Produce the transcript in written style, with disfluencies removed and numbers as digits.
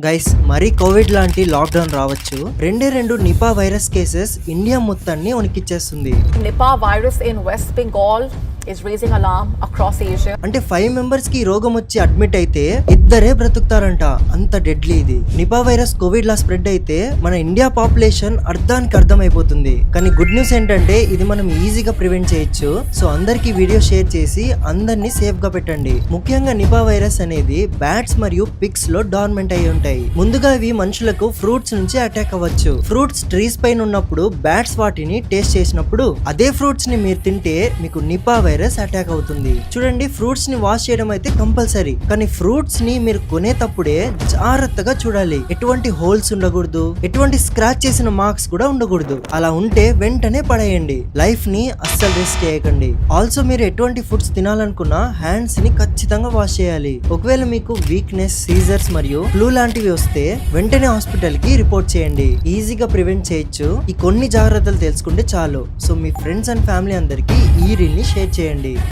Guys మరీ Covid లాంటి lockdown రావచ్చు. రెండు నిపా వైరస్ కేసెస్ ఇండియా మొత్తాన్ని వణికిచ్చేస్తుంది. Nipah virus in West Bengal is raising alarm across Asia. అంటే 5 మెంబర్స్ కి రోగం వచ్చి అడ్మిట్ అయితే ఇద్దరే బ్రతుకుతారంట. అంత డెడ్లీ ఇది. నిపా వైరస్ కోవిడ్ లా స్ప్రెడ్ అయితే మన ఇండియా పాపులేషన్ అర్థానికి అర్థమైపోతుంది. కానీ గుడ్ న్యూస్ ఏంటంటే ఇది మనం ఈజీగా ప్రివెంట్ చేయొచ్చు. సో అందరికి వీడియో షేర్ చేసి అందరినీ సేఫ్ గా పెట్టండి. ముఖ్యంగా నిపా వైరస్ అనేది బ్యాట్స్ మరియు పిగ్స్ లో డార్మెంట్ అయి ఉంటాయి. ముందుగా ఇవి మనుషులకు ఫ్రూట్స్ నుంచి అటాక్ అవ్వచ్చు. ఫ్రూట్స్ ట్రీస్ పైన ఉన్నప్పుడు బ్యాట్స్ వాటిని టేస్ట్ చేసినప్పుడు అదే ఫ్రూట్స్ ని మీరు తింటే మీకు నిపా వైరస్ అటాక్ అవుతుంది. చూడండి, ఫ్రూట్స్ ని వాష్ చేయడం అయితే కంపల్సరీ. కానీ ఫ్రూట్స్ ని మీరు కొనేటప్పుడే జాగ్రత్తగా చూడాలి. ఎటువంటి హోల్స్ ఉండకూడదు, ఎటువంటి స్క్రాచ్ చేసిన మార్క్స్ కూడా ఉండకూడదు. అలా ఉంటే వెంటనే పడేయండి. లైఫ్ ని అస్సలు రిస్క్ చేయకండి. ఆల్సో మీరు ఎటువంటి ఫుడ్స్ తినాలనుకున్నా హ్యాండ్స్ ని ఖచ్చితంగా వాష్ చేయాలి. ఒకవేళ మీకు వీక్నెస్, సీజర్స్ మరియు ఫ్లూ లాంటివి వస్తే వెంటనే హాస్పిటల్ కి రిపోర్ట్ చేయండి. ఈజీగా ప్రివెంట్ చేయొచ్చు. ఈ కొన్ని జాగ్రత్తలు తెలుసుకుంటే చాలు. So me friends and family అందరికి ఈ రీల్ ని షేర్ చేయండి.